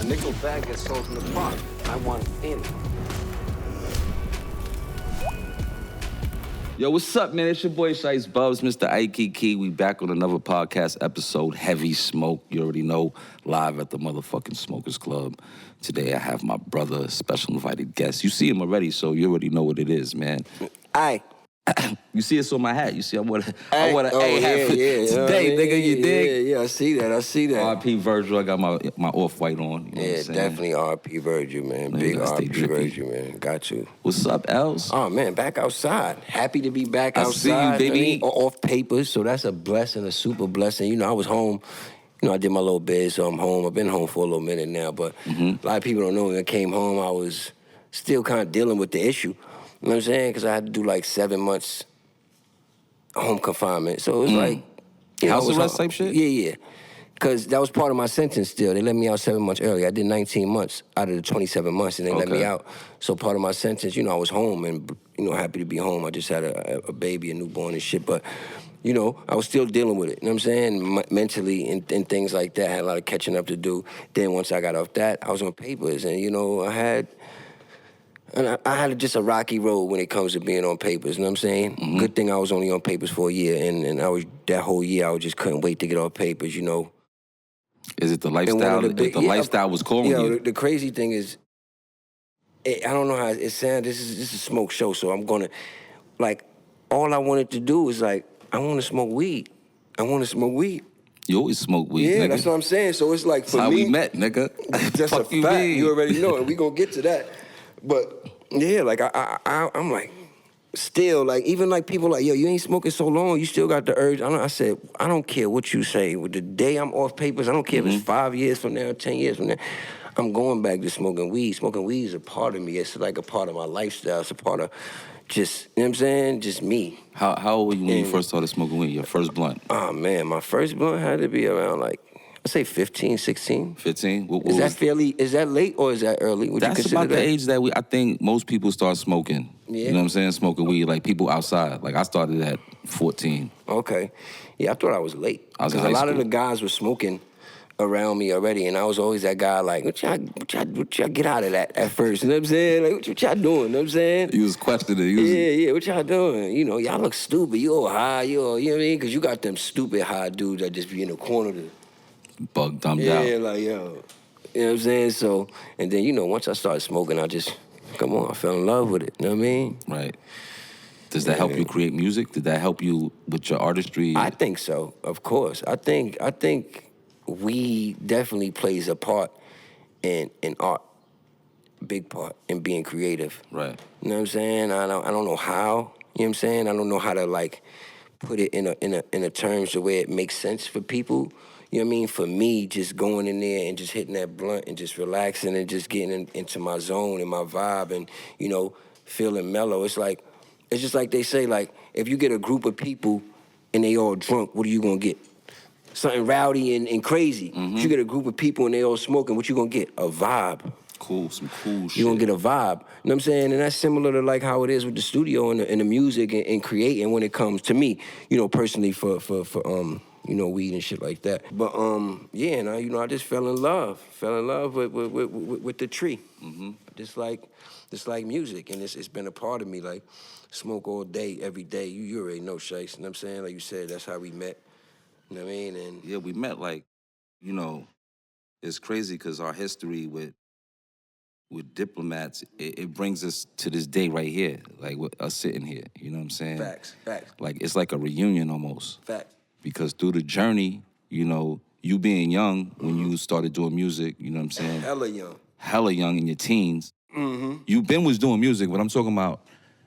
nickel bag gets sold in the park. I want in. Yo, what's up, man? It's your boy Shice Bubs, Mr. Ike Key. We back on another podcast episode, Heavy Smoke. You already know, live at the motherfucking Smokers Club. Today I have my brother, special invited guest. You see him already, so you already know what it is, man. Aye. You see it's on my hat. You see I wore an A A hat today, nigga. You dig? Yeah, I see that. R.P. Virgil. I got my off-white on. You know what I'm saying? Definitely R.P. Virgil, man. Big R.P. Virgil, man. Got you. What's up, Els? Oh, man, back outside. Happy to be back outside. I see you, baby. Off papers, so that's a blessing, a super blessing. You know, I was home. You know, I did my little bid, so I'm home. I've been home for a little minute now, but a lot of people don't know when I came home, I was still kind of dealing with the issue. You know what I'm saying? Because I had to do like 7 months home confinement. So it was like... House arrest type shit? Yeah. Because that was part of my sentence still. They let me out 7 months early. I did 19 months out of the 27 months, and they let me out. So part of my sentence, you know, I was home and, you know, happy to be home. I just had a baby, a newborn and shit. But, you know, I was still dealing with it. You know what I'm saying? Mentally and things like that. I had a lot of catching up to do. Then once I got off that, I was on papers. And, you know, I had just a rocky road when it comes to being on papers, you know what I'm saying? Good thing I was only on papers for a year, and I was that whole year I just couldn't wait to get off papers, you know. Is it the lifestyle? Lifestyle was calling you? The crazy thing is, I don't know how it sounds. This is a smoke show, so I'm gonna, like, all I wanted to do was like, I want to smoke weed. You always smoke weed, yeah, nigga. that's what I'm saying. So it's like, for that's me... how we met, nigga. That's a fact. You already know it. We gonna get to that. But, yeah, like, I'm like, still, like, even like people like, yo, you ain't smoking so long, you still got the urge. I said, I don't care what you say. With the day I'm off papers, I don't care if it's 5 years from now, 10 years from now, I'm going back to smoking weed. Smoking weed is a part of me. It's like a part of my lifestyle. It's a part of just, you know what I'm saying, just me. How old were you when you first started smoking weed, your first blunt? Oh, man, my first blunt had to be around, like, I'd say 15, 16. 15? Is that late or is that early? Would that's you consider about the age that I think most people start smoking. Yeah. You know what I'm saying? Smoking weed, like people outside. Like I started at 14. Okay. Yeah, I thought I was late. I was in high Because a lot school. of the guys were smoking around me already, and I was always that guy like, what y'all get out of that at first? You know what I'm saying? Like, what y'all doing? You know what I'm saying? You was questioning. Yeah, what y'all doing? You know, y'all look stupid. You all high, you know what I mean? Because you got them stupid high dudes that just be in the corner to... Bug dumbed out. Yeah, like, yo. You know what I'm saying? So, and then, you know, once I started smoking, I fell in love with it. You know what I mean? Right. Does that help you create music? Did that help you with your artistry? I think so, of course. I think we definitely plays a part in art, big part in being creative. Right. You know what I'm saying? I don't know how. You know what I'm saying? I don't know how to like put it in a terms the way it makes sense for people. You know what I mean? For me, just going in there and just hitting that blunt and just relaxing and just getting into my zone and my vibe and, you know, feeling mellow. It's just like they say, like, if you get a group of people and they all drunk, what are you going to get? Something rowdy and crazy. If you get a group of people and they all smoking, what you going to get? A vibe. Cool, some cool shit. You're going to get a vibe. You know what I'm saying? And that's similar to like how it is with the studio and the music and creating when it comes to me, you know, personally for you know, weed and shit like that. But yeah, and I just fell in love with the tree. Just like music, and it's been a part of me. Like smoke all day, every day. You already know, Shice. You know what I'm saying? Like you said, that's how we met. You know what I mean? And yeah, we met like, you know, it's crazy because our history with diplomats, it brings us to this day right here, like with us sitting here. You know what I'm saying? Facts. Like it's like a reunion almost. Facts. Because through the journey, you know, you being young when you started doing music, you know what I'm saying? Hella young in your teens. You was doing music, but I'm talking about,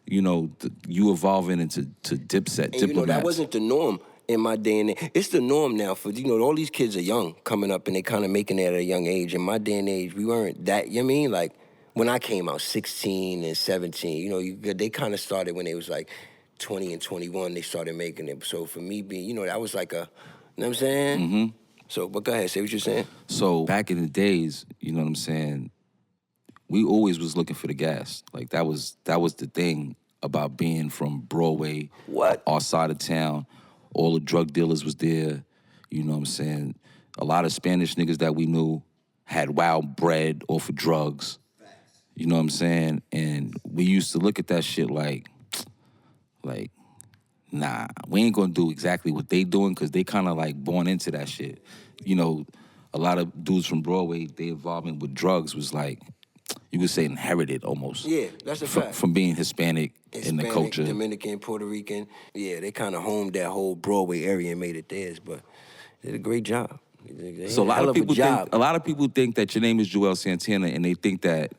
you know, you evolving into Dipset, and Diplomats. You know, that wasn't the norm in my day and age. It's the norm now for, you know, all these kids are young coming up and they kind of making it at a young age. In my day and age, we weren't that, you know what I mean? Like, when I came out, 16 and 17, you know, they kind of started when they was like 20 and 21, they started making it. So for me being, you know, that was like a, you know what I'm saying? So, but go ahead, say what you're saying. So back in the days, you know what I'm saying, we always was looking for the gas. Like that was the thing about being from Broadway. What? Our side of town. All the drug dealers was there. You know what I'm saying? A lot of Spanish niggas that we knew had wild bread off of drugs. You know what I'm saying? And we used to look at that shit like, nah, we ain't gonna do exactly what they doing because they kind of like born into that shit. You know, a lot of dudes from Broadway, they involvement with drugs was like, you could say inherited almost. Yeah, that's a fact. From being Hispanic in the culture. Dominican, Puerto Rican. Yeah, they kind of homed that whole Broadway area and made it theirs, but they did a great job. So a lot of people think that your name is Joel Santana and they think that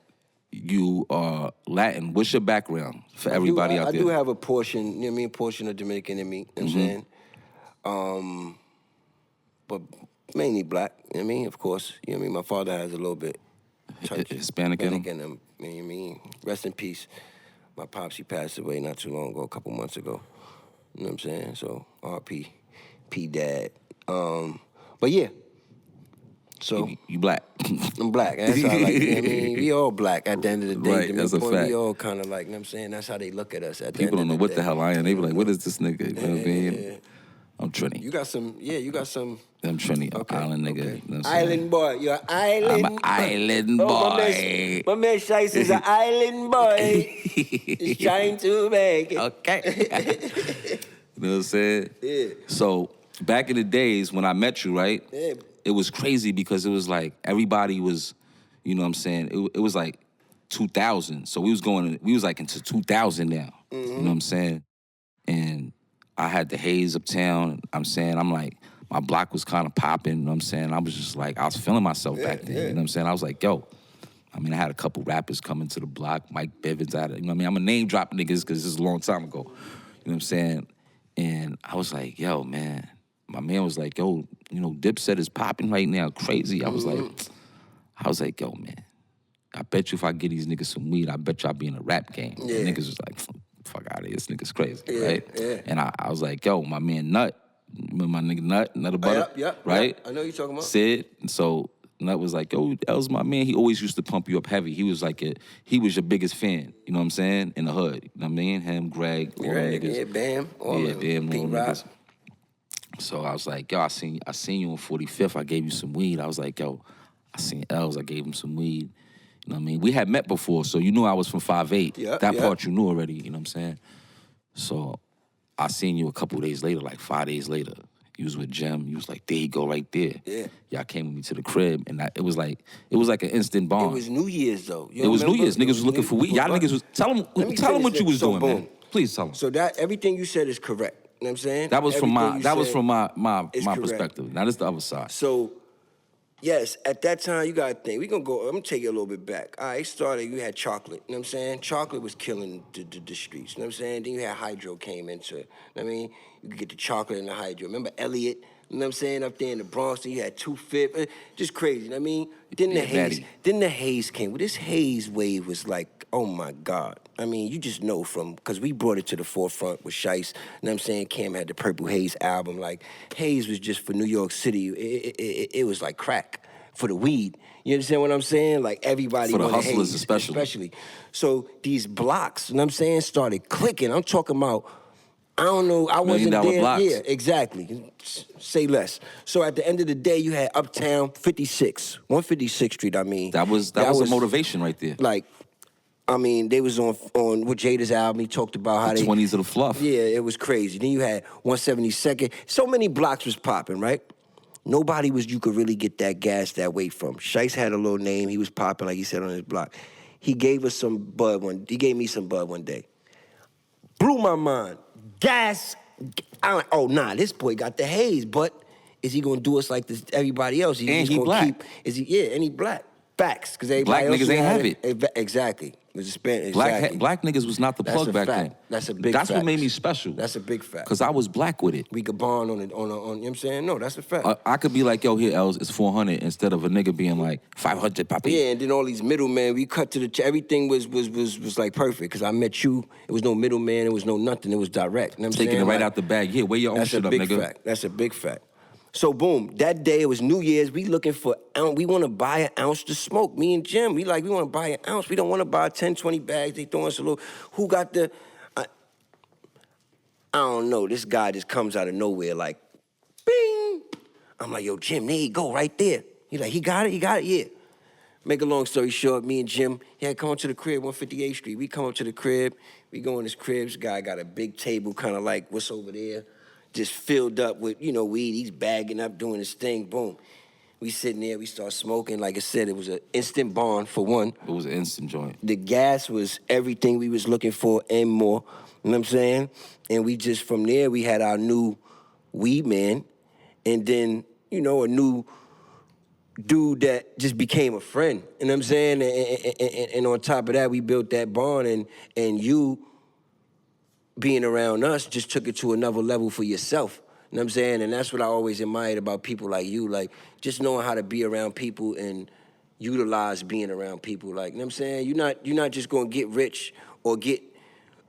you are Latin. What's your background for everybody out there? I do have a portion, you know what I mean, portion of Dominican in me, you know what I'm saying? But mainly black, you know what I mean, of course. You know what I mean? My father has a little bit Hispanic in him? You know what I mean? Rest in peace. My pops, he passed away not too long ago, a couple months ago. You know what I'm saying? So, R.P. P Dad. But yeah. So you black. I'm black. That's how, like, you know what I mean? We all black at the end of the day. Right, that's a fact. We all kind of like, you know what I'm saying? That's how they look at us at the People end don't know of the what day. the hell I am. They be like, what is this nigga? You know what I mean? I'm Trini. You got some. I'm Trini, Okay, island nigga. okay. You know what I'm saying? Island boy. You're an island. I'm an island boy. Oh, my man Shice is an island boy. He's trying to make it. Okay. You know what I'm saying? Yeah. So back in the days when I met you, right? Yeah. It was crazy because it was like everybody was, you know what I'm saying? It was like 2000. So we was like into 2000 now. You know what I'm saying? And I had the Haze uptown. I'm like, my block was kind of popping, you know what I'm saying? I was just like, I was feeling myself back then, you know what I'm saying? I was like, yo, I mean, I had a couple rappers coming to the block, Mike Bivins, you know what I mean? I'm a name drop niggas because this is a long time ago, you know what I'm saying? And I was like, yo, man, my man was like, yo, you know, Dipset is popping right now, crazy. I was like, yo, man, I bet you if I get these niggas some weed, I bet you I'll be in a rap game. Yeah. And niggas was like, fuck out of here, this nigga's crazy, right? Yeah. And I was like, yo, my man Nut, remember my nigga Nut of Butter, Yep. right? I know what you're talking about. Sid, and so Nut was like, yo, that was my man. He always used to pump you up heavy. He was like, he was your biggest fan, you know what I'm saying, in the hood. You know what I mean? Him, Greg, all them niggas. Yeah, Bam. Bam, all them P-Rock. niggas. So I was like, yo, I seen you on 45th. I gave you some weed. I was like, yo, I seen Els. I gave him some weed. You know what I mean? We had met before, so you knew I was from 5'8". That part you knew already, you know what I'm saying? So I seen you a couple days later, like 5 days later. You was with Jim. You was like, there you go, right there. Yeah. Y'all came with me to the crib, and it was like an instant bond. It was New Year's, though. It was New Year's. Niggas was looking for weed. Y'all niggas was... Tell them what you was doing, man. Please tell them. So that, everything you said is correct. You know what I'm saying? That was from my correct. perspective. Now this is the other side. So, yes, at that time, you got to think. I'm going to take you a little bit back. All right, you had Chocolate. You know what I'm saying? Chocolate was killing the streets. You know what I'm saying? Then you had Hydro came into it. You know what I mean? You could get the Chocolate and the Hydro. Remember Elliot? You know what I'm saying? Up there in the Bronx, then you had 2-Fifth. Just crazy, you know what I mean? Then the Haze came. Well, this Haze wave was like, oh my God. I mean, you just know because we brought it to the forefront with Shice. You know what I'm saying? Cam had the Purple Haze album. Like, Haze was just for New York City. It was like crack for the weed. You understand what I'm saying? Like, everybody for the wanted hustlers Haze, especially. So these blocks, you know what I'm saying, started clicking. I'm talking about, I don't know, I wasn't there. Blocks. Yeah, exactly. Say less. So at the end of the day, you had Uptown 156th Street, I mean. That was a motivation right there. Like, I mean, they was on with Jada's album, he talked about how the 20s of the fluff. Yeah, it was crazy. Then you had 172nd. So many blocks was popping, right? Nobody you could really get that gas that way from. Shice had a little name, he was popping, like he said, on his block. He gave me some bud one day. Blew my mind. Gas. I'm like, oh, nah, this boy got the Haze, but is he gonna do us like this, everybody else? And he black. And he black. Facts, because everybody black else niggas ain't have it. Exactly. It was exactly. Black niggas was not the plug back then. That's a big That's fact. what made me special. That's a big fact. Because I was black with it. We could bond on it, you know what I'm saying? No, that's a fact. I could be like, yo, here, Els, it's 400, instead of a nigga being like, 500, papi. Yeah, and then all these middlemen, we cut to everything was like perfect, because I met you, it was no middleman, it was no nothing, it was direct. You know what I'm Taking saying? it right out the bag. Yeah, wear your own shit up, nigga. That's a big fact. That's a big fact. So boom, that day it was New Year's. We looking for, we want to buy an ounce to smoke. Me and Jim, we want to buy an ounce. We don't want to buy 10, 20 bags. They throwing us a little. Who got the? I don't know. This guy just comes out of nowhere like, bing. I'm like, yo, Jim, there you go, right there. He like, he got it, yeah. Make a long story short, me and Jim, he had come up to the crib, 158th Street. We come up to the crib, we go in his crib. This guy got a big table, kind of like what's over there, just filled up with, weed. He's bagging up, doing his thing, boom. We sitting there, we start smoking. Like I said, it was an instant bond for one. It was an instant joint. The gas was everything we was looking for and more. You know what I'm saying? And we just, from there, we had our new weed man. And then, a new dude that just became a friend. You know what I'm saying? And on top of that, we built that bond. And you being around us just took it to another level for yourself. You know what I'm saying? And that's what I always admired about people like you, like just knowing how to be around people and utilize being around people. Like, you know what I'm saying? You're not just gonna get rich or get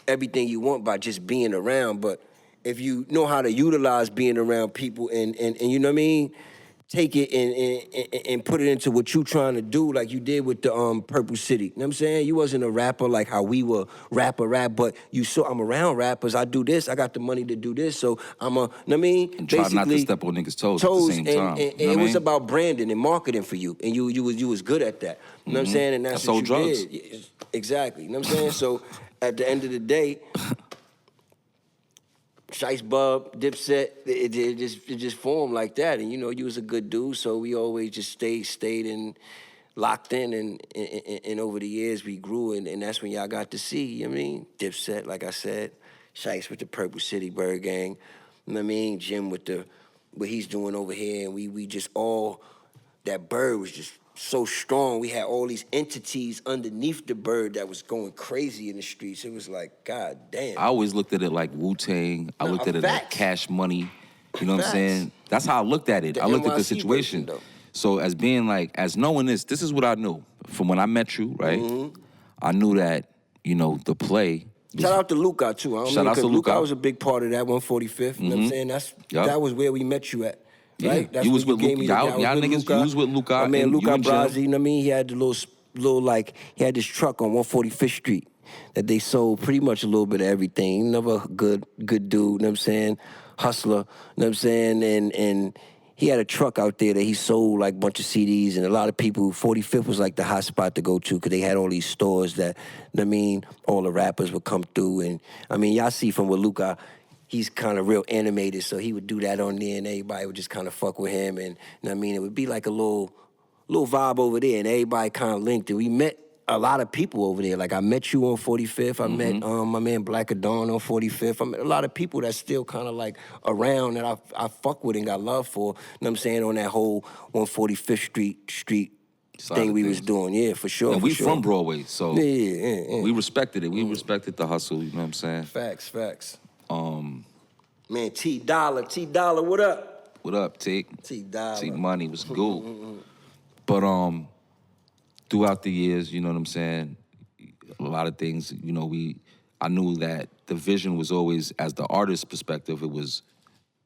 everything you want by just being around, but if you know how to utilize being around people and you know what I mean, take it and put it into what you trying to do, like you did with the Purple City. You know what I'm saying? You wasn't a rapper like how we were rap, but you saw I'm around rappers. I do this. I got the money to do this. So I'm a, you know what I mean? And try not to step on niggas' toes at the same time. And it was about branding and marketing for you. And you was good at that. You know what I'm saying? And that's what you drugs. did. Exactly. You know what I'm saying? So at the end of the day, Shice Bub, Dipset, it just formed like that. And you was a good dude, so we always just stayed and locked in, and over the years we grew, and that's when y'all got to see, you know what I mean? Dipset, like I said, Shice with the Purple City Bird Gang, you know what I mean? Jim with what he's doing over here, and we just all, that bird was just so strong. We had all these entities underneath the bird that was going crazy in the streets. It was like, God damn. I always looked at it like Wu-Tang. I looked at it like Cash Money. You know what I'm saying? That's how I looked at it. I looked at the situation. So as being like, as knowing this is what I knew. From when I met you, right? Mm-hmm. I knew that, the play. Shout out to Luca, too. Shout out to Luca. Luca was a big part of that 145th. You know what I'm saying? That was where we met you at. Right? Yeah, you was with Luca. Y'all niggas, you was with Luca. My man Luca Brasi, you know what I mean? He had the little he had this truck on 145th Street that they sold pretty much a little bit of everything. Never a good dude, you know what I'm saying? Hustler, you know what I'm saying? And he had a truck out there that he sold like a bunch of CDs, and a lot of people, 45th was like the hot spot to go to because they had all these stores that, you know what I mean, all the rappers would come through. And I mean, y'all see from what Luca, he's kind of real animated, so he would do that on there, and everybody would just kind of fuck with him, and you know what I mean, it would be like a little vibe over there, and everybody kind of linked, and we met a lot of people over there. Like I met you on 45th, I met my man Black Dawn on 45th. I met a lot of people that's still kind of like around that I fuck with and got love for. You know what I'm saying, on that whole 145th Street thing we was doing, yeah, for sure. And we from Broadway, so yeah. We respected it. We respected the hustle. You know what I'm saying? Facts. Man, T Dollar, what up? What up, T? T Dollar. T Money was cool. But throughout the years, you know what I'm saying, a lot of things, I knew that the vision was always, as the artist's perspective, it was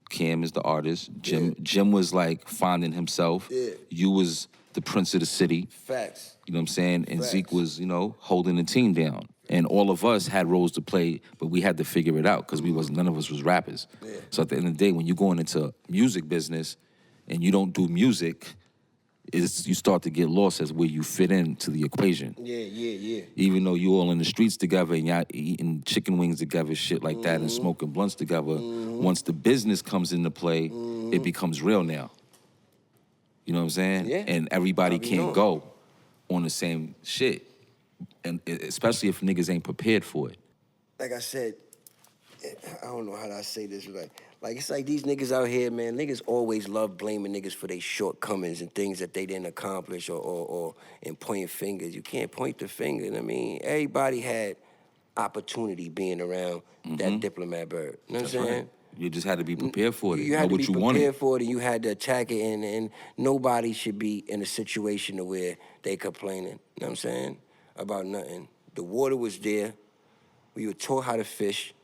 Cam is the artist. Jim was like finding himself. Yeah. You was the prince of the city. Facts. You know what I'm saying? And Zeke was, holding the team down. And all of us had roles to play, but we had to figure it out because none of us was rappers. Yeah. So at the end of the day, when you're going into music business and you don't do music, you start to get lost as where you fit into the equation. Yeah. Even though you all in the streets together and y'all eating chicken wings together, shit like that, and smoking blunts together, once the business comes into play, it becomes real now. You know what I'm saying? Yeah. And everybody can't go on the same shit. And especially if niggas ain't prepared for it. Like I said, I don't know how to say this, like it's like these niggas out here, man, niggas always love blaming niggas for their shortcomings and things that they didn't accomplish or and pointing fingers. You can't point the finger. I mean, everybody had opportunity being around that Diplomat bird. You know what I'm saying? Right. You just had to be prepared for it. You had to be prepared for it, and you had to attack it, and nobody should be in a situation where they complaining. You know what I'm saying? About nothing. The water was there. We were taught how to fish.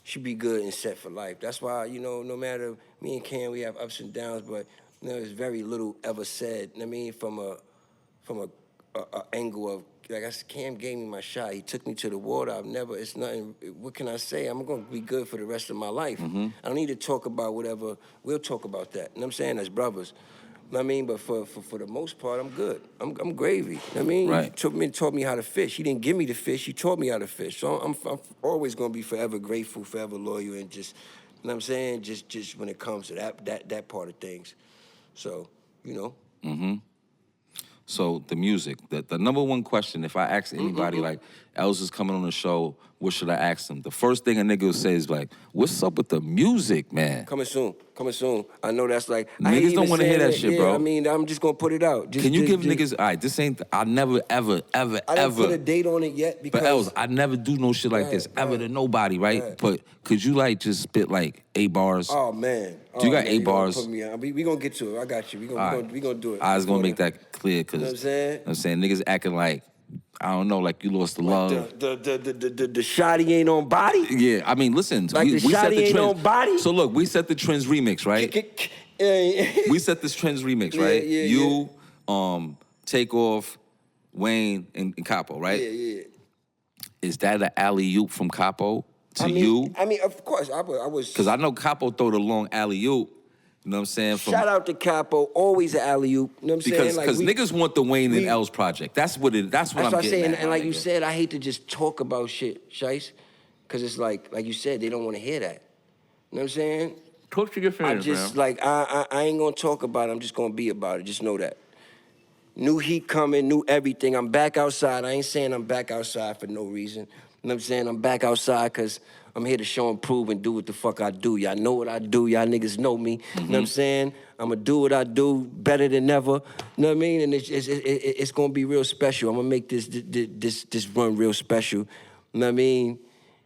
Should be good and set for life. That's why, no matter, me and Cam, we have ups and downs, but there's very little ever said. I mean, from a angle of, like I said, Cam gave me my shot. He took me to the water. It's nothing, what can I say? I'm gonna be good for the rest of my life. I don't need to talk about whatever. We'll talk about that. You know what I'm saying? As brothers. I mean, but for the most part, I'm good. I'm gravy. I mean, Right. he taught me how to fish. He didn't give me the fish. He taught me how to fish. So I'm always gonna be forever grateful, forever loyal, and just, you know what I'm saying? Just when it comes to that part of things. So, you know. So the music, the number one question, if I ask anybody like, Els is coming on the show, what should I ask them? The first thing a nigga will say is like, what's up with the music, man? Coming soon. I know that's like Niggas don't wanna hear that shit, bro. I mean, I'm just gonna put it out. Can you give niggas, all right, this ain't, I never, ever, I didn't put a date on it yet because. But Els, I never do no shit like this, ever to nobody, right? Right. But could you like just spit like 8 bars? Oh man. Do you got man, 8 you gonna bars? put me on. We gonna get to it. I got you. We gonna do it. I was gonna make that clear, because, You know what I'm saying? I'm saying, niggas acting like, I don't know, like you lost the love. The shawty ain't on body. Yeah, I mean, listen, Like the we set shawty the ain't trends. on body? So look, we set the trends remix, right? We set this trends remix, right? Yeah, you, Takeoff, Wayne, and Capo, right? Yeah. Is that an alley-oop from Capo to you? I mean, of course, I was. Because I know Capo throw the long alley-oop, you know what I'm saying? Shout out to Capo, always an alley-oop. You know what I'm saying? Because niggas want the Wayne and Els project. That's what I'm what I'm getting saying. at, And my like you nigga. said, I hate to just talk about shit, Shice, because it's like you said, they don't want to hear that. You know what I'm saying? Talk to your I fans, just man. like I ain't gonna talk about it. I'm just gonna be about it. Just know that. New heat coming, new everything. I'm back outside. I ain't saying I'm back outside for no reason. You know what I'm saying? I'm back outside because I'm here to show and prove and do what the fuck I do. Y'all know what I do. Y'all niggas know me. You know what I'm saying? I'm gonna do what I do better than ever. You know what I mean? And it's gonna be real special. I'm gonna make this run real special. You know what I mean?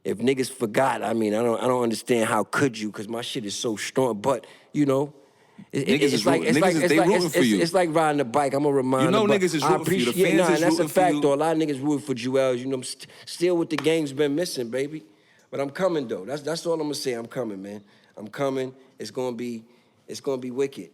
If niggas forgot, I mean, I don't understand how could you, because my shit is so strong. But, you know, it's rooting for you. It's like riding a bike. I'm gonna remind You know them, niggas is I rooting for you. The appreciate- fans nah, is and that's a rooting for fact, you. though. A lot of niggas rooting for Jewels. You know, still what the game's been missing, baby. But I'm coming, though. That's all I'm gonna say. I'm coming, man. I'm coming. It's gonna be wicked.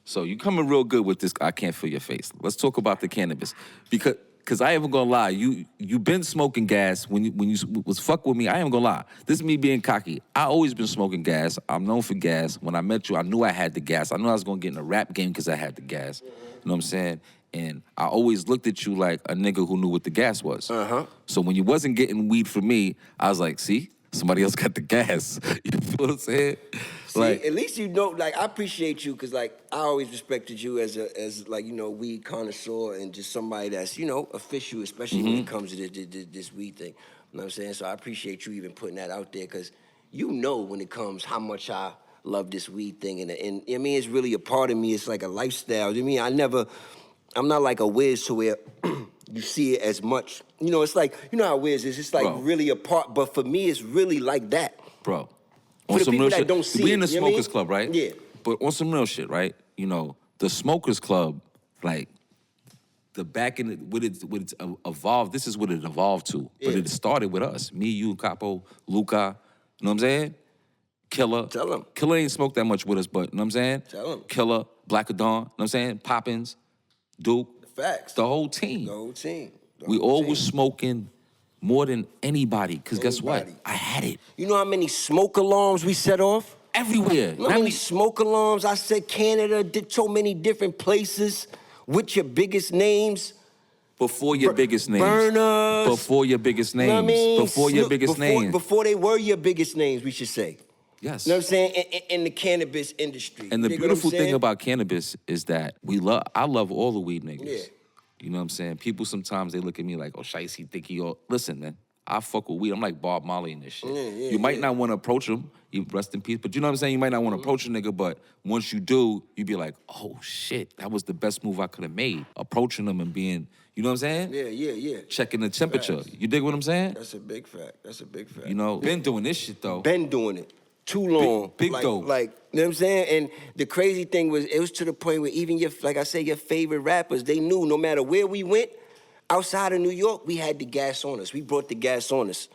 So you coming real good with this, I can't feel your face. Let's talk about the cannabis. Because I ain't even gonna lie, you been smoking gas when you was fuck with me. I ain't even gonna lie. This is me being cocky. I always been smoking gas. I'm known for gas. When I met you, I knew I had the gas. I knew I was gonna get in a rap game because I had the gas. You know what I'm saying? And I always looked at you like a nigga who knew what the gas was. So when you wasn't getting weed from me, I was like, see, somebody else got the gas. You feel what I'm saying? See, at least you know, like, I appreciate you because, like, I always respected you as like, you know, weed connoisseur and just somebody that's, you know, official, especially when it comes to this weed thing. You know what I'm saying? So I appreciate you even putting that out there because you know when it comes how much I love this weed thing. And I mean, it's really a part of me. It's like a lifestyle. I mean, I'm not like a Wiz to where you see it as much. You know, it's like, you know how Wiz is. It's like really a part. But for me, it's really like that. Bro. For On the some people real that shit. don't see we it, in the you know what I smokers mean? club, right? Yeah. But on some real shit, right? You know, the smokers club, like the back end, what it's evolved. This is what it evolved to. But Yeah. it started with us, me, you, Capo, Luca. You know what I'm saying? Killer. Tell 'em. Killer ain't smoked that much with us, but you know what I'm saying? Tell 'em. Killer, Black Adon. You know what I'm saying? Poppins, Duke. Facts. The whole team. The whole team. The We whole all team. was smoking more than anybody. Because guess what? Anybody. I had it You know how many smoke alarms we set off? everywhere. You know how many smoke alarms I said Canada, did so many different places with your biggest names. Before your biggest names. Burners. Before your biggest You names. know what I mean? Before your biggest names. Before they were your biggest names, we should say. Yes. You know what I'm saying? In the cannabis industry. And the You dig what I'm beautiful thing saying? about cannabis is that I love all the weed niggas. Yeah. You know what I'm saying? People sometimes they look at me like, oh, Shice, he think he all. Listen, man, I fuck with weed. I'm like Bob Marley and this shit. You might not want to approach him, you rest in peace, but you know what I'm saying? You might not want to approach a nigga, but once you do, you be like, oh shit, that was the best move I could have made. Approaching them and being, you know what I'm saying? Yeah. Checking the temperature. Facts. You dig what I'm saying? That's a big fact. You know, been doing this shit though. Been doing it too long. Big like, dope. Like, you know what I'm saying? And the crazy thing was, it was to the point where even like I said, your favorite rappers, they knew no matter where we went, outside of New York, we had the gas on us. We brought the gas on us.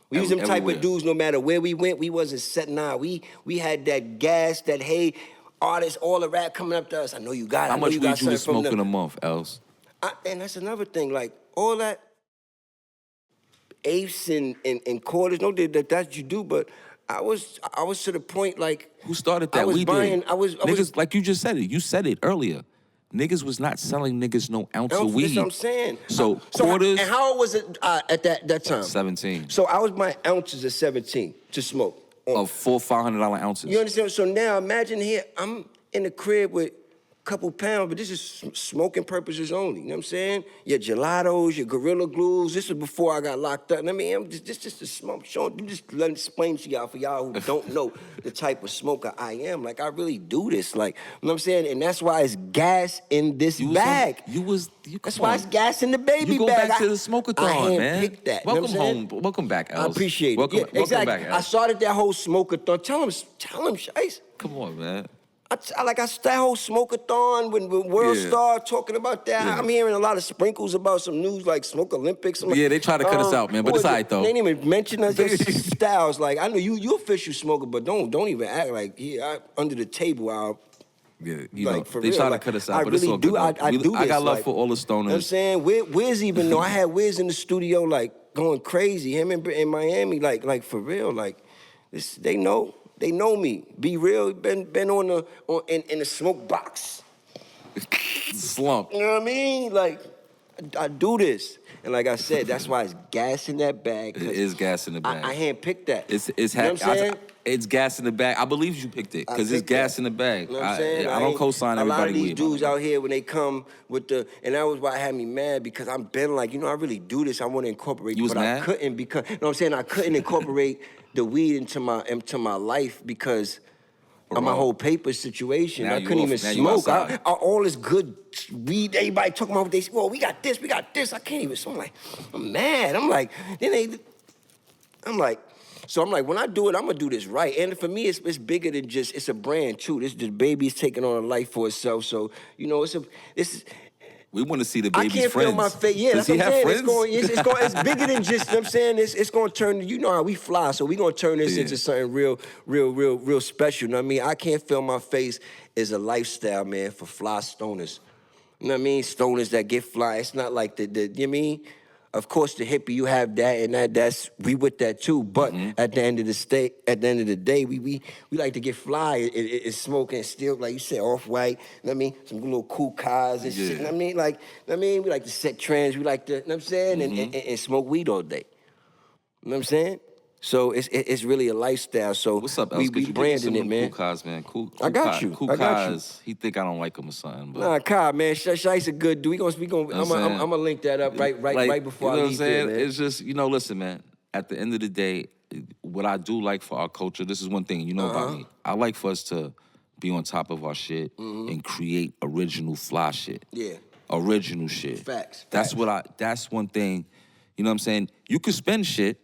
We was them type Everywhere. of dudes, no matter where we went, we wasn't setting out. We had that gas, that, hey, artists, all the rap coming up to us. I know you got it. How I know much you weed got you was something from smoking a them. month, Els? And that's another thing, like, all that eighths and quarters, no, that you do, but I was to the point, like, Who started that? I was We buying, did. I was Niggas, like you just said it. You said it earlier. niggas was not selling niggas no ounce of weed. That's what I'm saying. So quarters. And how old was it at that time? 17. So I was buying ounces at 17 to smoke. Of $400-$500 ounces. You understand? So now imagine here, I'm in the crib with a couple pounds, but this is smoking purposes only. You know what I'm saying? Your gelatos, your Gorilla Glues. This was before I got locked up. I mean, I'm just a smoke. I'm just letting explain to y'all, for y'all who don't know the type of smoker I am. Like, I really do this. Like, you know what I'm saying? And that's why it's gas in this bag. That's why it's gas in the baby bag. You go back to the smoke-a-thon, man. I handpicked that. Welcome you know home. Welcome back, Els. I appreciate it. Welcome exactly. back, Els. I started that whole smoke-a-thon. Tell him, Shice. Come on, man. That whole smoke-a-thon when World Star talking about that. Yeah. I'm hearing a lot of sprinkles about some news like Smoke Olympics. Yeah, they try to cut us out, man, but it's all right, though. They ain't even mention us as styles. Like, I know you official smoker, but don't even act like, under the table, Yeah, for they real, try to cut us out, but really it's all good. I do this. I got love like, for all the stoners. You know what I'm stoners. saying? Wiz even though I had Wiz in the studio, like, going crazy. Him in Miami, like for real. Like, this, they know me. Be real. Been in the smoke box. Slump. You know what I mean? Like, I do this. And like I said, that's why it's gas in that bag. It is gas in the bag. I handpicked that. It's you know what I'm saying? It's gas in the bag. I believe you picked it because it's gas in the bag. You know what I'm saying? I don't co-sign everybody. A lot of these weed, dudes out here when they come with and that was why it had me mad because I'm been like, I really do this. I want to incorporate. You was but mad? I couldn't because you know what I'm saying? I couldn't incorporate the weed into my life because of my whole paper situation. Now I couldn't even smoke. All this good weed, everybody talking about we got this. I can't even. So I'm like, I'm mad. I'm like, so I'm like, when I do it, I'm gonna do this right. And for me, it's bigger than just, it's a brand too. This baby's taking on a life for itself. So, we want to see the baby's friends. I can't feel my face. Yeah, Does that's what I'm saying. friends? It's bigger than just, you know what I'm saying? It's gonna turn, you know how we fly, so we gonna turn this into something real special. You know what I mean? I can't feel my face is a lifestyle, man, for fly stoners. You know what I mean? Stoners that get fly. It's not like you know what I mean? Of course, the hippie, you have that, and we with that too. But at the end of the day, we like to get fly. It's smoking, still, like you said, off-white. You know what I mean? Some little cool cars and shit. You know what I mean? We like to set trends. We like to, you know what I'm saying? And smoke weed all day. You know what I'm saying? So it's really a lifestyle. So what's up, we branding it, man. Cool cars, man. Cool. I got you. Cool cars. He think I don't like him or something. But nah, Kai, man, Shice a good dude. I'm gonna link that up right before I leave. You know what I'm saying? There, man. It's just, listen, man. At the end of the day, what I do like for our culture, this is one thing you know about me. I like for us to be on top of our shit and create original fly shit. Yeah. Original shit. Facts. That's one thing. You know what I'm saying? You could spend shit.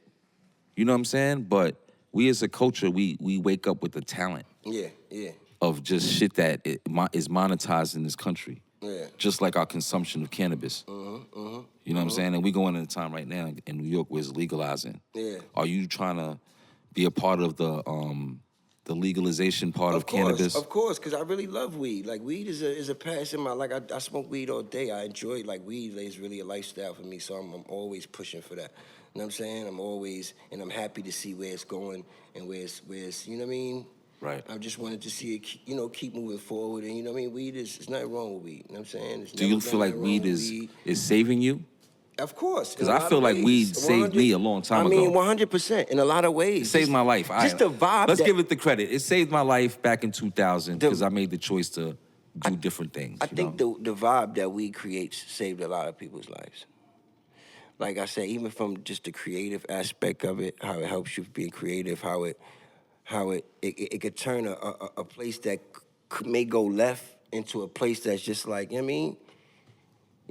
You know what I'm saying? But we as a culture, we wake up with the talent. Yeah. Of just shit that is monetized in this country. Yeah. Just like our consumption of cannabis. You know what I'm saying? And we going in a time right now in New York where it's legalizing. Yeah. Are you trying to be a part of the legalization part of cannabis? Of course, because I really love weed. Like, weed is a passion. I smoke weed all day. I enjoy it. Like, weed is really a lifestyle for me, so I'm always pushing for that. You know what I'm saying? I'm happy to see where it's going and where it's you know what I mean? Right. I just wanted to see it, keep moving forward. And, you know what I mean? Weed there's nothing wrong with weed. You know what I'm saying? Do you feel like weed is saving you? Of course. Because I feel like weed saved me a long time ago. I mean, 100% in a lot of ways. It saved my life. Just the vibe. Let's give it the credit. It saved my life back in 2000 because I made the choice to do different things. I think the vibe that weed creates saved a lot of people's lives. Like I said, even from just the creative aspect of it, how it helps you being creative, how it could turn a place that may go left into a place that's just like, you know what I mean?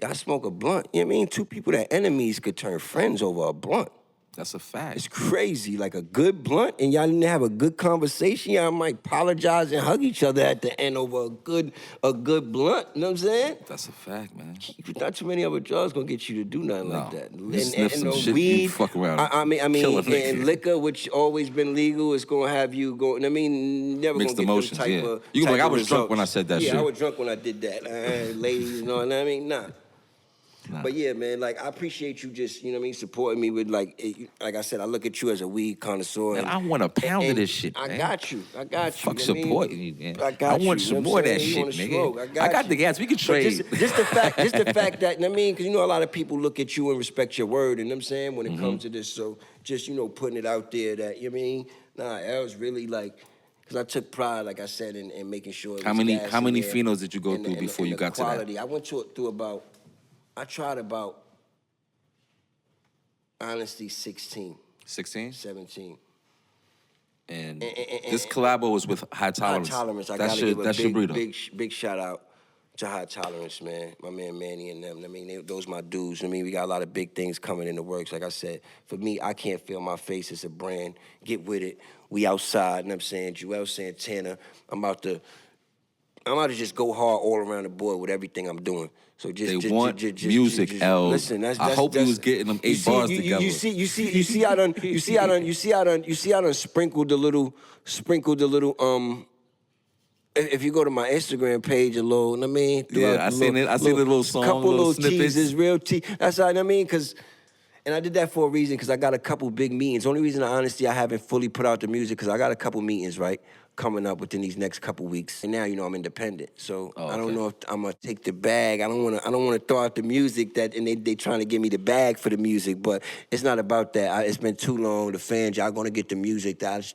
I smoke a blunt, you know what I mean? Two people that enemies could turn friends over a blunt. That's a fact. It's crazy, like a good blunt, and y'all didn't have a good conversation. Y'all might apologize and hug each other at the end over a good blunt. You know what I'm saying? That's a fact, man. Not too many other drugs gonna get you to do nothing like that. You sniff some shit, weed, you fuck around. I mean, and liquor, which always been legal, is gonna have you going. I mean, never mixed gonna get emotions. them type Yeah. of. You type like I of was drunk results. when I said that shit. Yeah, I was drunk when I did that. Ladies, you know what I mean? Nah. But yeah, man, like I appreciate you just, you know what I mean, supporting me with like I said, I look at you as a weed connoisseur. Man, and, I want a pound of and this shit, I man. got you. Fuck You know what I mean? supporting you, man. I got I want you. some You know more what of I'm that saying? You shit, want a nigga. smoke. I got the you. gas. We can But trade. just the fact that, you know what I mean, because you know a lot of people look at you and respect your word, and I'm saying when it comes to this. So just, you know, putting it out there that, you know what I mean, I was really like, because I took pride, like I said, in making sure. How many phenos did you go through before you got to that? I went through about, I tried about, honestly, 16. 16? 17. And this collabo was with High Tolerance. High Tolerance. I That's gotta your give a breeder. big shout out to High Tolerance, man. My man Manny and them. I mean, those my dudes. I mean, we got a lot of big things coming in the works. Like I said, for me, I can't feel my face. It's a brand. Get with it. We outside, and I'm saying, Joel Santana. I'm about to just go hard all around the board with everything I'm doing. So just music, L. Listen, I hope you was getting them 8 bars together. You see I done sprinkled a little. If you go to my Instagram page a little, you know what I mean? Yeah, I seen it. I seen the little song, couple little snippets. snippets. Real tea. That's what I mean, and I did that for a reason, because I got a couple big meetings. Only reason, honestly, I haven't fully put out the music, because I got a couple meetings, right, coming up within these next couple weeks. And now, you know, I'm independent, so I don't know if I'm gonna take the bag. I don't wanna throw out the music and they trying to give me the bag for the music, but it's not about that. It's been too long. The fans, y'all gonna get the music. That's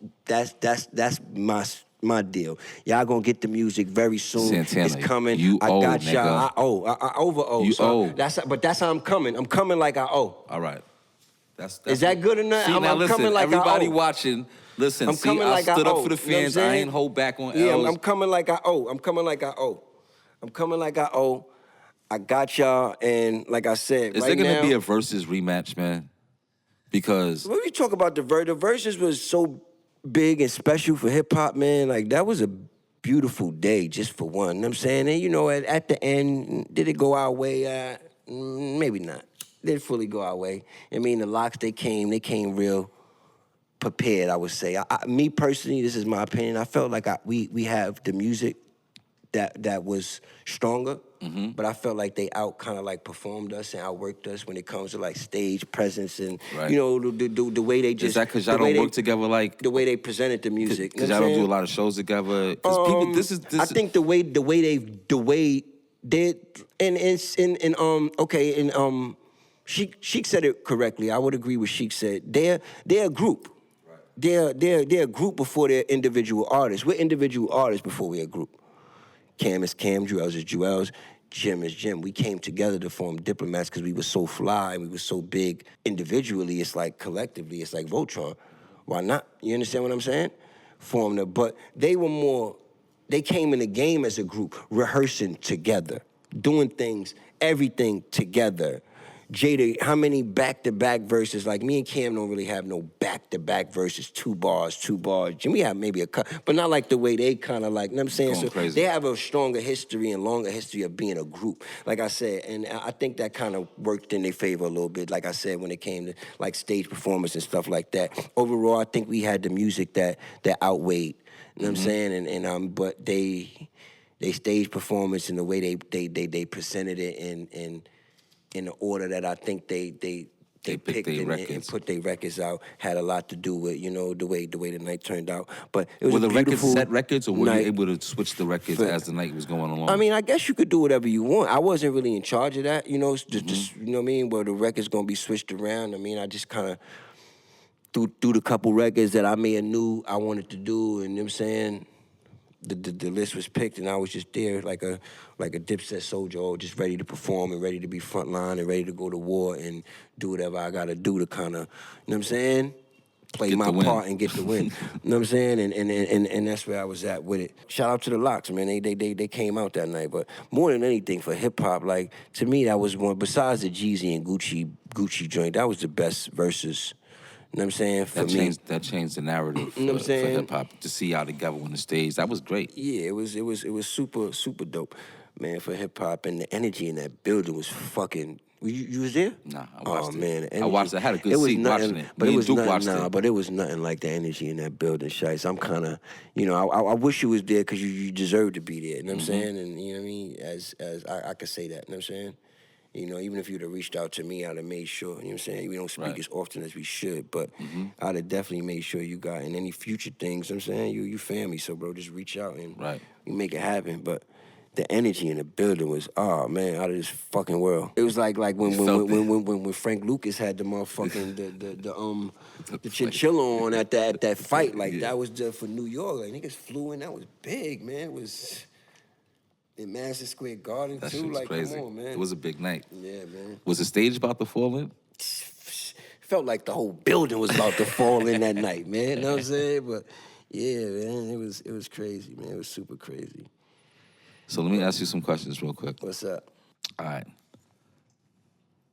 my deal. Y'all gonna get the music very soon. Santana, it's coming. you I got nigga. y'all. I over owe. You so owe. That's how I'm coming. I'm coming like I owe. All right. That's Is that good enough? See, now listen, coming like everybody I owe. watching, listen, I'm coming like I stood I up owe. for the You know what I'm fans. I saying? ain't hold back on Yeah, L's. I'm coming like I owe. I'm coming like I owe. I'm coming like I owe. I got y'all, and like I said, Is right there gonna now, be a versus rematch, man? Because when you talk about the verses was so big and special for hip hop, man. Like that was a beautiful day just for one. You know what I'm saying? And you know, at the end, did it go our way? Maybe not. Didn't fully go our way. I mean, the Locks, they came real prepared, I would say. Me personally, this is my opinion. I felt like we have the music that was stronger, but I felt like they kind of like performed us and outworked us when it comes to like stage presence and you know the way they just. Is that because y'all don't work together like the way they presented the music? Because y'all don't do a lot of shows together. Because people, this is. I think the way they did Sheik said it correctly. I would agree with Sheik said. They're a group. Right. They're a group before they're individual artists. We're individual artists before we're a group. Cam is Cam, Jewels is Jewels, Jim is Jim. We came together to form Diplomats because we were so fly and we were so big individually. It's like collectively, it's like Voltron. Why not? You understand what I'm saying? Formed it, but they came in the game as a group, rehearsing together, doing things, everything together. Jada, how many back-to-back verses? Like, me and Cam don't really have no back-to-back verses, 2 bars. We have maybe a couple, but not like the way they kind of like, you know what I'm saying? Going crazy. They have a stronger history and longer history of being a group, like I said, and I think that kind of worked in their favor a little bit, like I said, when it came to like stage performance and stuff like that. Overall, I think we had the music that outweighed, you know what I'm saying? And but they stage performance and the way they presented it in the order that I think they picked and put their records out had a lot to do with, you know, the way the night turned out. But it was were the records beautiful set records, or were you night. able to switch the records as the night was going along? I mean, I guess you could do whatever you want. I wasn't really in charge of that, you know. Just you know what I mean. Where the records gonna be switched around. I mean, I just kind of threw the couple records that I may have knew I wanted to do, and you know what I'm saying. The list was picked, and I was just there like a Dipset soldier, just ready to perform and ready to be frontline and ready to go to war and do whatever I got to do to kind of, you know what I'm saying, play Get my the win. part and get the win. You know what I'm saying? And that's where I was at with it. Shout out to the Locks, man. They came out that night, but more than anything for hip hop, like to me that was one. Besides the Jeezy and Gucci joint, that was the best versus. You know what I'm saying? For me, that changed the narrative You know what I'm for saying? hip hop to see y'all together on the stage. That was great. yeah, it was super dope, man, for hip hop, and the energy in that building was fucking. You was there? Nah, I watched it. Man, the I energy, watched it. I had a good was seat nothing, watching it. But Me it and was Duke nothing. watched it. But it was nothing like the energy in that building, Shice. I'm kind of, you know, I wish you was there because you deserve to be there. You know what I'm saying? And you know what I mean? As I could say that. You know what I'm saying? You know, even if you'd have reached out to me, I'd have made sure, you know what I'm saying? We don't speak Right. as often as we should, but I'd have definitely made sure you got in any future things, you know what I'm saying? You family, so bro, just reach out and Right. we make it happen. But the energy in the building was, oh man, out of this fucking world. It was like when You felt when Frank Lucas had the motherfucking the chinchilla on at that fight, like that was just for New York. Like niggas flew in, that was big, man. It was in Madison Square Garden That too. shit was Like, crazy. come on, man. It was a big night. Yeah, man. Was the stage about to fall in? Felt like the whole building was about to fall in that night, man. You know what I'm saying? But yeah, man, it was crazy, man. It was super crazy. So let me ask you some questions real quick. What's up? All right.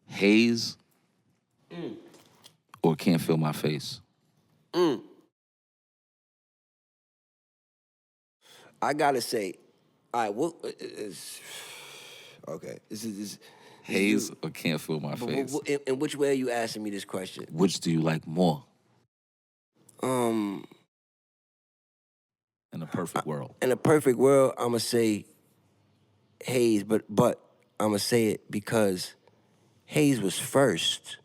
Haze or Can't Feel My Face? I gotta say, all right, what is okay? This is Haze or Can't Feel My Face? in which way are you asking me this question? Which do you like more Um, in a perfect world? in a perfect world, I'ma say Hayes, but I'ma say it because Hayes was first.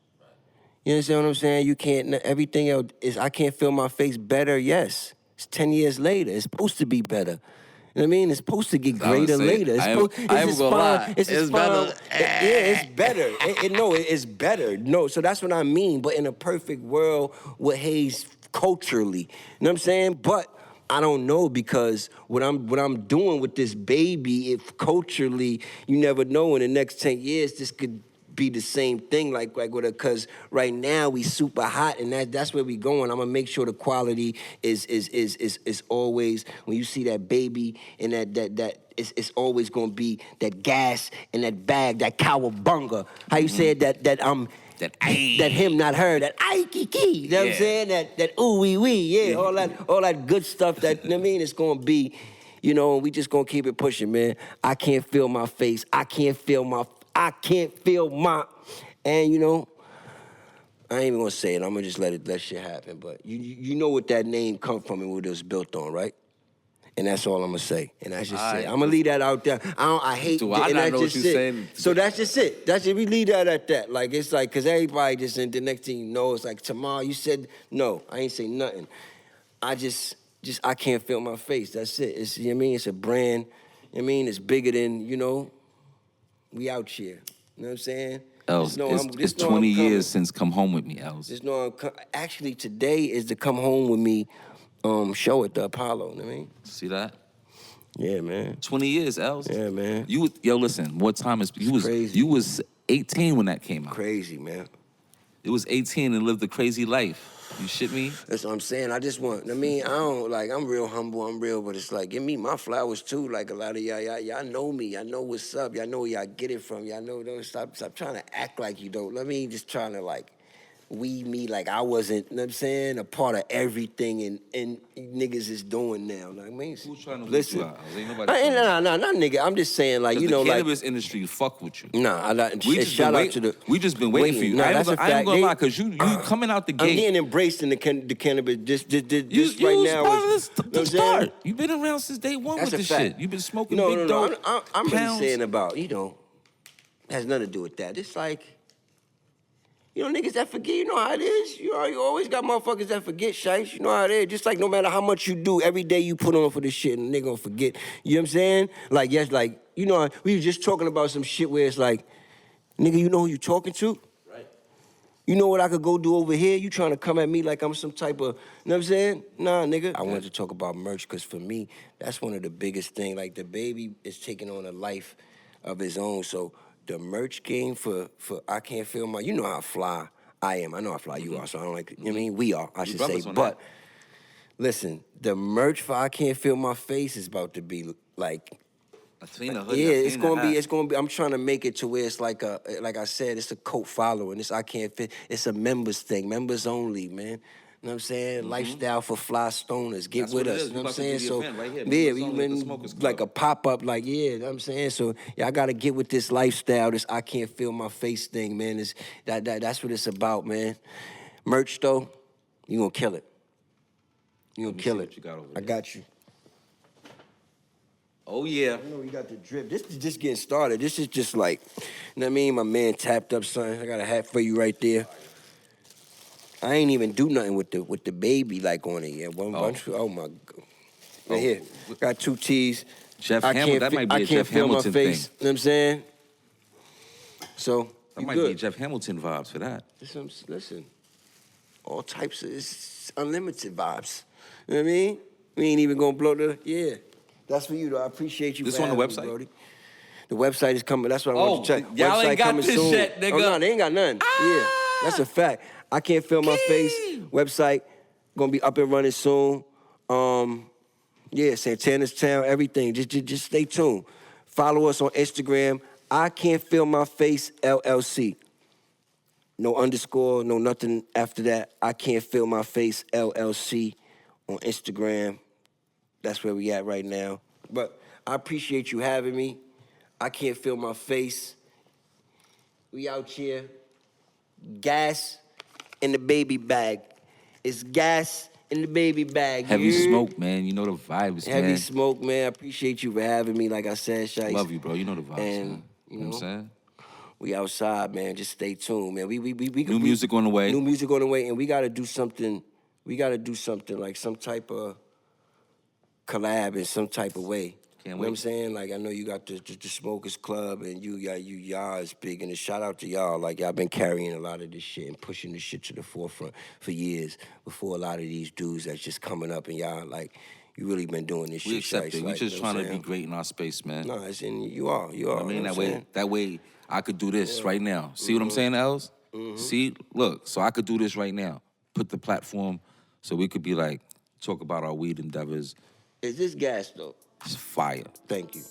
You understand what I'm saying? You can't. Everything else is. I can't feel my face better. Yes, it's 10 years later. It's supposed to be better. You know what I mean? It's supposed to get I would greater say, later. It's I ain't supposed, gonna just lie. fine. It's just better. fine. Yeah, it's better. It's better. No, so that's what I mean. But in a perfect world with Hayes culturally, you know what I'm saying? But I don't know because what I'm doing with this baby, if culturally, you never know in the next 10 years, this could be the same thing like with her, cause right now we super hot and that's where we going. I'm gonna make sure the quality is always when you see that baby and that it's always gonna be that gas in that bag, that cowabunga. How you said that That ay. that him not her, that ay kiki. You know what I'm Yeah. saying? That ooh wee wee, yeah, all that good stuff that you know what I mean it's gonna be, you know, we just gonna keep it pushing, man. I can't feel my face. I can't feel my, and you know, I ain't even gonna say it. I'm gonna just let shit happen. But you know what that name come from and what it was built on, right? And that's all I'm gonna say. And that's just All it. right. I'm gonna leave that out there. I hate Do I and not that's know what just you it. saying? So that's just it. That's it. We leave that at that. Like it's like, cause everybody just the next thing you know, it's like tomorrow you said no. I ain't say nothing. I just I can't feel my face. That's it. It's you know what I mean, it's a brand. You know what I mean, it's bigger than, you know, we out here. You know what I'm saying? Els, Just know it's just know I'm 20 coming. years since Come Home With Me, Els. Just know actually today is the Come Home With Me show at the Apollo. You know what I mean? See that? Yeah, man. 20 years, Els. Yeah, man. Yo, listen, what time is crazy. You was 18 when that came out. Crazy, man. It was 18 and lived a crazy life. You shit me? That's what I'm saying. I just want, I mean, I don't, like, I'm real humble, I'm real, but it's like, give me my flowers too. Like, a lot of y'all know me. Y'all know what's up. Y'all know where y'all get it from. Y'all know, don't stop trying to act like you don't. Let me just trying to, like, weed me like I wasn't, you know what I'm saying, a part of everything and niggas is doing now. Like, I mean, Who's trying to weed listen. you out? Ain't nobody Nah, not nigga. I'm just saying, like, you know, the like. cannabis industry fuck with you. Nah, We shout out to the. just been waiting for you. Nah, I that's ain't a gonna fact. lie, cause you coming out the I'm gate. getting embraced in the cannabis. This You right was now part of is, this, you know what the I'm saying? start. You've been around since day one That's with a this fact. shit. You've been smoking No, big dope. I'm really pounds. saying about, you know, has nothing to do with that. It's like, you know, niggas that forget, you know how it is. You always got motherfuckers that forget, shites. You know how it is. Just like no matter how much you do, every day you put on for this shit and they gonna forget. You know what I'm saying? Like, yes, like, you know, we were just talking about some shit where it's like, nigga, you know who you talking to? Right. You know what I could go do over here? You trying to come at me like I'm some type of, you know what I'm saying? Nah, nigga. I wanted to talk about merch because for me, that's one of the biggest things. Like, the baby is taking on a life of his own. So the merch game for I Can't Feel My, you know how fly I am. I know how fly you are, so I don't like, you know what I mean? We are, I should say. brothers on But that. listen, the merch for I Can't Feel My Face is about to be like, I seen the hoodie. yeah, I seen it's the gonna be. hat. It's gonna be. I'm trying to make it to where it's like like I said, it's a cult following. It's I Can't Fit. It's a members thing, members only, man. You know what I'm saying? Lifestyle for fly stoners. Get That's with what it us. is. You know We what I'm about to saying? do the So event right here, yeah, members we only at the been Smokers Club. like a pop up. Like you know what I'm saying? So y'all gotta get with this lifestyle. This I Can't Feel My Face thing, man. Is that's what it's about, man. Merch though, you gonna kill it. You Let gonna me kill see it. what you got over I there. got you. Oh, yeah. I know we got the drip. This is just getting started. This is just like, you know what I mean? My man tapped up something. I got a hat for you right there. I ain't even do nothing with the baby like on it yet. One bunch. Oh my God. Right here. Got 2 T's. Jeff Hamilton. That might be a Jeff Hamilton thing. You know what I'm saying? So That you might good. be Jeff Hamilton vibes for that. Listen, all types of it's unlimited vibes. You know what I mean? We ain't even gonna blow the That's for you though. I appreciate you. This for on the having me, website? Brody. The website is coming. That's what I want to check. Y'all Website ain't got coming this soon. yet, nigga. Oh no, they ain't got nothing. Yeah, that's a fact. I can't feel my face. Website gonna be up and running soon. Santana's Town, everything. Just stay tuned. Follow us on Instagram. I Can't Feel My Face LLC. No underscore, no nothing after that. I Can't Feel My Face LLC on Instagram. That's where we at right now. But I appreciate you having me. I Can't Feel My Face. We out here. Gas in the baby bag. It's gas in the baby bag. Heavy You heard? smoke, man. You know the vibes, man. Heavy smoke, man. I appreciate you for having me. Like I said, Shice. Love you, bro. You know the vibes, And, man. you You know know, what I'm saying? We outside, man. Just stay tuned, man. We New music on the way. New music on the way, and we gotta do something. We gotta do something like some type of collab in some type of way. You know what I'm saying? Like I know you got the Smokers Club, and y'all is big, and a shout out to y'all. Like y'all been carrying a lot of this shit and pushing this shit to the forefront for years before a lot of these dudes that's just coming up, and y'all like. You really been doing this We shit. accept it. We like, just you know trying what to I'm be great in our space, man. No, it's in you are. You are. I mean, you know what I'm saying? that way I could do this right now. See what I'm saying, Els? See? Look, so I could do this right now. Put the platform so we could be like, talk about our weed endeavors. Is this gas though? It's fire. Thank you.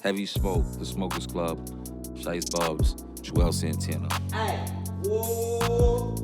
Heavy Smoke, The Smokers Club, Shice Bubs, Joel Santana. Hey, whoa.